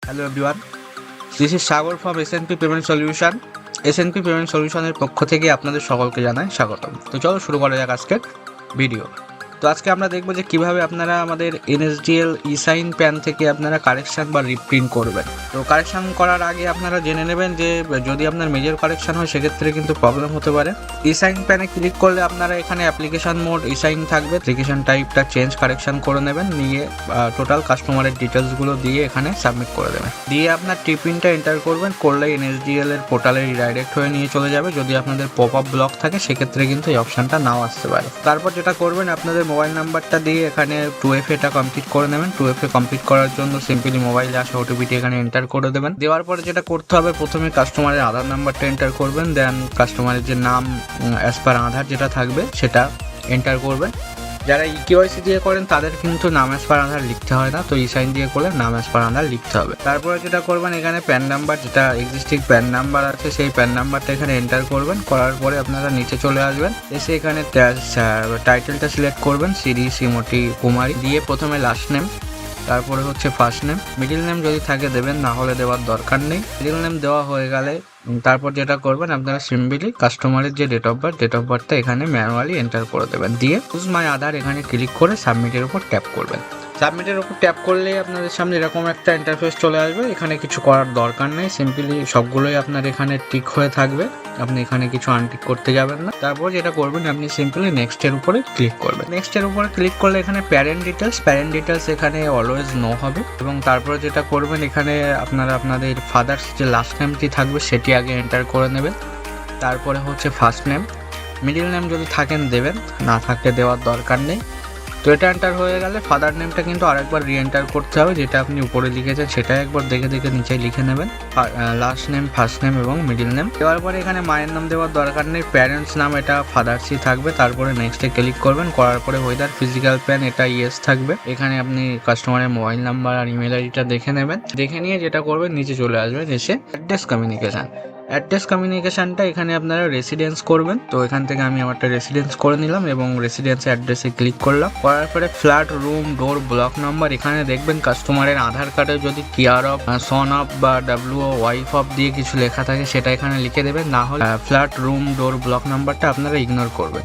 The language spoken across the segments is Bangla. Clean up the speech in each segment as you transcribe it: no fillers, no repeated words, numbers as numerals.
Hello everyone, this is Sagar from SNP payment solution. SNP payment সলিউশনের পক্ষ থেকে আপনাদের সকলকে জানাই স্বাগতম। তো চলো শুরু করা যাক আজকের ভিডিও। তো আজকে আমরা দেখবো যে কিভাবে আপনারা আমাদের এনএসডিএল ই সাইন প্যান থেকে আপনারা কারেকশান বা রিপ্রিন্ট করবেন। তো কারেকশান করার আগে আপনারা জেনে নেবেন যে যদি আপনার মেজর কারেকশান হয় সেক্ষেত্রে কিন্তু প্রবলেম হতে পারে। ই সাইন প্যানে ক্লিক করলে আপনারা এখানে অ্যাপ্লিকেশন মোড ই সাইন থাকবে, অ্যাপ্লিকেশন টাইপটা চেঞ্জ কারেকশান করে নেবেন, নিয়ে টোটাল কাস্টমারের ডিটেলসগুলো দিয়ে এখানে সাবমিট করে দেবেন। দিয়ে আপনার টিপিনটা এন্টার করবেন, করলে এনএসডিএল এর পোর্টালে রিডাইরেক্ট হয়ে নিয়ে চলে যাবে। যদি আপনাদের পপ আপ ব্লক থাকে সেক্ষেত্রে কিন্তু এই অপশানটা নাও আসতে পারে। তারপর যেটা করবেন, আপনাদের মোবাইল নাম্বারটা দিয়ে এখানে 2FA এটা কমপ্লিট করে নেবেন। 2FA কমপ্লিট করার জন্য সিম্পলি মোবাইলে আসা ওটিপিটি এখানে এন্টার করে দেবেন। দেওয়ার পরে যেটা করতে হবে, প্রথমে কাস্টমারের আধার নাম্বারটা এন্টার করবেন, দেন কাস্টমারের যে নাম অ্যাজ পার আধার যেটা থাকবে সেটা এন্টার করবেন। যারা ইকেওয়াইসি দিয়ে করেন তাদের কিন্তু নাম অ্যাজ পার আধার লিখতে হয় না, তো ই সাইন দিয়ে করলে নাম অ্যাজ পার আধার লিখতে হবে। তারপরে যেটা করবেন, এখানে প্যান নাম্বার যেটা এক্সিস্টিং প্যান নাম্বার আছে সেই প্যান নাম্বারটা এখানে এন্টার করবেন। করার পরে আপনারা নিচে চলে আসবেন, এসে এখানে টাইটেলটা সিলেক্ট করবেন শ্রী শ্রীমতী কুমারী, দিয়ে প্রথমে লাস্ট নেম, তারপরে হচ্ছে ফার্স্ট নেম, মিডিল নেম যদি থাকে দেবেন, না হলে দেওয়ার দরকার নেই। মিডিল নেম দেওয়া হয়ে গেলে তারপর যেটা করবেন, আপনারা সিম্পলি কাস্টমারের যে ডেট অফ বার্থটা এখানে ম্যানুয়ালি এন্টার করে দেবেন, দিয়ে চুজ মাই আধার এখানে ক্লিক করে সাবমিটের উপর ট্যাপ করবেন। সাবমিটের উপর ট্যাপ করলে আপনাদের সামনে এরকম একটা ইন্টারফেস চলে আসবে। এখানে কিছু করার দরকার নেই, সিম্পলি সবগুলোই আপনার এখানে টিক হয়ে থাকবে, আপনি এখানে কিছু আনটিক করতে যাবেন না। তারপর যেটা করবেন, আপনি সিম্পলি নেক্সটের উপরে ক্লিক করবেন। নেক্সটের উপরে ক্লিক করলে এখানে প্যারেন্ট ডিটেলস এখানে অলওয়েজ নো হবে। এবং তারপরে যেটা করবেন, এখানে আপনারা আপনাদের ফাদার্স যে লাস্ট নেমটি থাকবে সেটি আগে এন্টার করে নেবেন। তারপরে হচ্ছে ফার্স্ট নেম, মিডিল নেম যদি থাকেন দেবেন, না থাকলে দেওয়ার দরকার নেই। তো এটা এন্টার হয়ে গেলে ফাদার নেমটা কিন্তু আরেকবার রি এন্টার করতে হবে, যেটা আপনি উপরে লিখেছেন সেটা একবার দেখে দেখে নিচে লিখে নেবেন। লাস্ট নেম, ফার্স্ট নেম এবং মিডিল নেম দেওয়ার পরে এখানে মায়ের নাম দেওয়ার দরকার নেই, প্যারেন্টস নাম এটা ফাদার্সই থাকবে। তারপরে নেক্সটে ক্লিক করবেন, করার পরে ওয়েদার ফিজিক্যাল প্যান এটা ইয়েস থাকবে। এখানে আপনি কাস্টমারের মোবাইল নাম্বার আর ইমেল আইডিটা দেখে নেবেন, দেখে নিয়ে যেটা করবেন নিচে চলে আসবেন, এসে অ্যাড্রেস কমিউনিকেশনটা এখানে আপনারা রেসিডেন্স করবেন। তো এখান থেকে আমি আমারটা রেসিডেন্স করে নিলাম এবং রেসিডেন্স অ্যাড্রেসে ক্লিক করলাম। করার পরে ফ্ল্যাট, রুম, ডোর, ব্লক নাম্বার এখানে দেখবেন কাস্টমারের আধার কার্ডে যদি কেয়ার অফ, সন অফ বা ডাব্লিউ ওয়াইফ অফ দিয়ে কিছু লেখা থাকে সেটা এখানে লিখে দেবেন, না হলে ফ্ল্যাট, রুম, ডোর, ব্লক নাম্বারটা আপনারা ইগনোর করবেন।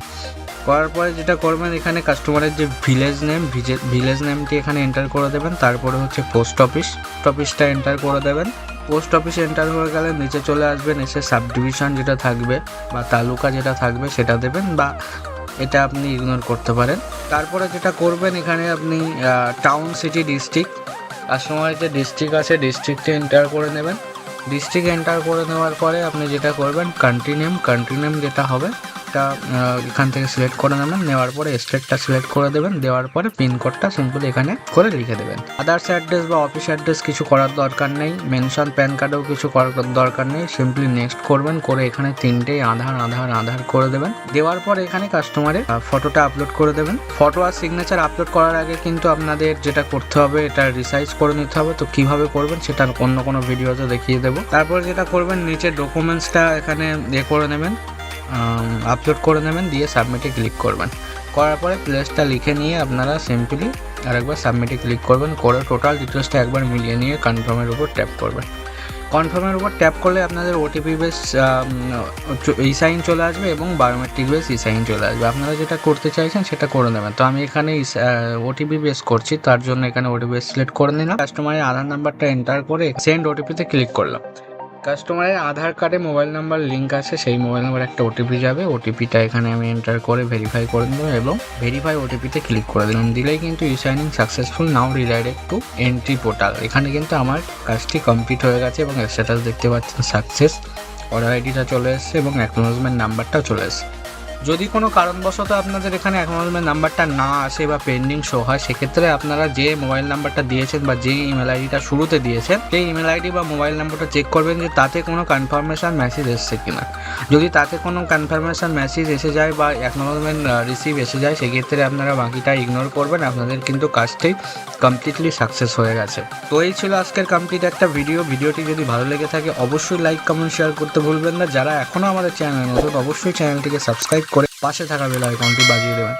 করার পরে যেটা করবেন, এখানে কাস্টমারের যে ভিলেজ নেমটি এখানে এন্টার করে দেবেন। তারপরে হচ্ছে পোস্ট অফিসটা এন্টার করে দেবেন। পোস্ট অফিস এন্টার হয়ে গেলে নিচে চলে আসবেন, এসে সাব ডিভিশন যেটা থাকবে বা তালুকা যেটা থাকবে সেটা দেবেন, বা এটা আপনি ইগনোর করতে পারেন। তারপরে যেটা করবেন, এখানে আপনি টাউন, সিটি, ডিস্ট্রিক্ট, কাস্টমারের যে ডিস্ট্রিক্ট আছে ডিস্ট্রিক্টে এন্টার করে নেবেন। ডিস্ট্রিক্ট এন্টার করে নেওয়ার পরে আপনি যেটা করবেন, কান্ট্রি নেম যেটা হবে এটা এখান থেকে সিলেক্ট করে নেবেন। নেওয়ার পরে স্টেটটা সিলেক্ট করে দেবেন, দেওয়ার পরে পিনকোডটা সিম্পলি এখানে করে লিখে দেবেন। আদার্স অ্যাড্রেস বা অফিস অ্যাড্রেস কিছু করার দরকার নেই, মেনশন প্যান কার্ডেও কিছু করার দরকার নেই, সিম্পলি নেক্সট করবেন, করে এখানে তিনটেই আধার করে দেবেন। দেওয়ার পর এখানে কাস্টমারের ফটোটা আপলোড করে দেবেন। ফটো আর সিগনেচার আপলোড করার আগে কিন্তু আপনাদের যেটা করতে হবে, এটা রিসাইজ করে নিতে হবে। তো কিভাবে করবেন সেটা অন্য কোনো ভিডিওতে দেখিয়ে দেবো। তারপর যেটা করবেন, নিচে ডকুমেন্টসটা এখানে করে নেবেন, আপলোড করে নেবেন, দিয়ে সাবমিটে ক্লিক করবেন। করার পরে প্লেসটা লিখে নিয়ে আপনারা সিম্পলি আরেকবার সাবমিটে ক্লিক করবেন, করে টোটাল ডিটেলসটা একবার মিলিয়ে নিয়ে কনফার্মের উপর ট্যাপ করবেন। কনফার্মের উপর ট্যাপ করলে আপনাদের ওটিপি বেস ই সাইন চলে আসবে এবং বায়োমেট্রিক বেস ই সাইন চলে আসবে। আপনারা যেটা করতে চাইছেন সেটা করে নেবেন। তো আমি এখানে ওটিপি বেস করছি, তার জন্য এখানে ওটিপি বেস সিলেক্ট করে নিলাম। কাস্টমারের আধার নাম্বারটা এন্টার করে সেন্ড ওটিপিতে ক্লিক করলাম। কাস্টমারের আধার কার্ডে মোবাইল নাম্বার লিঙ্ক আছে, সেই মোবাইল নাম্বার একটা ওটিপি যাবে, ওটিপিটা এখানে আমি এন্টার করে ভেরিফাই করে দিলাম এবং ভেরিফাই ওটিপিতে ক্লিক করে দিলাম। দিলেই কিন্তু e signing successful, now redirect to entry portal. এখানে কিন্তু আমার কাজটি কমপ্লিট হয়ে গেছে এবং স্ট্যাটাস দেখতে পাচ্ছেন সাকসেস, অর্ডার আইডিটা চলে এসেছে এবং অ্যাকনোলেজমেন্ট নাম্বারটাও চলে এসেছে। যদি কোনো কারণবশত আপনাদের এখানে অ্যাকনোলেজমেন্ট নাম্বারটা না আসে বা পেন্ডিং শো হয়, সেক্ষেত্রে আপনারা যে মোবাইল নাম্বারটা দিয়েছেন বা যে ইমেল আইডিটা শুরুতে দিয়েছেন সেই ইমেল আইডি বা মোবাইল নাম্বারটা চেক করবেন যে তাতে কোনো কনফার্মেশন মেসেজ এসছে কিনা। যদি তাতে কোনো কনফার্মেশন মেসেজ এসে যায় বা অ্যাকনোলেজমেন্ট রিসিভ এসে যায়, সেক্ষেত্রে আপনারা বাকিটা ইগনোর করবেন, আপনাদের কিন্তু কাজটাই কমপ্লিটলি সাকসেস হয়ে গেছে। তো এই ছিল আজকের কমপ্লিট একটা ভিডিওটি যদি ভালো লেগে থাকে অবশ্যই লাইক, কমেন্ট, শেয়ার করতে ভুলবেন না। যারা এখনও আমাদের চ্যানেল নতুন অবশ্যই চ্যানেলটিকে সাবস্ক্রাইব করে পাশে থাকা বেল আইকনটি বাজিয়ে দেবেন।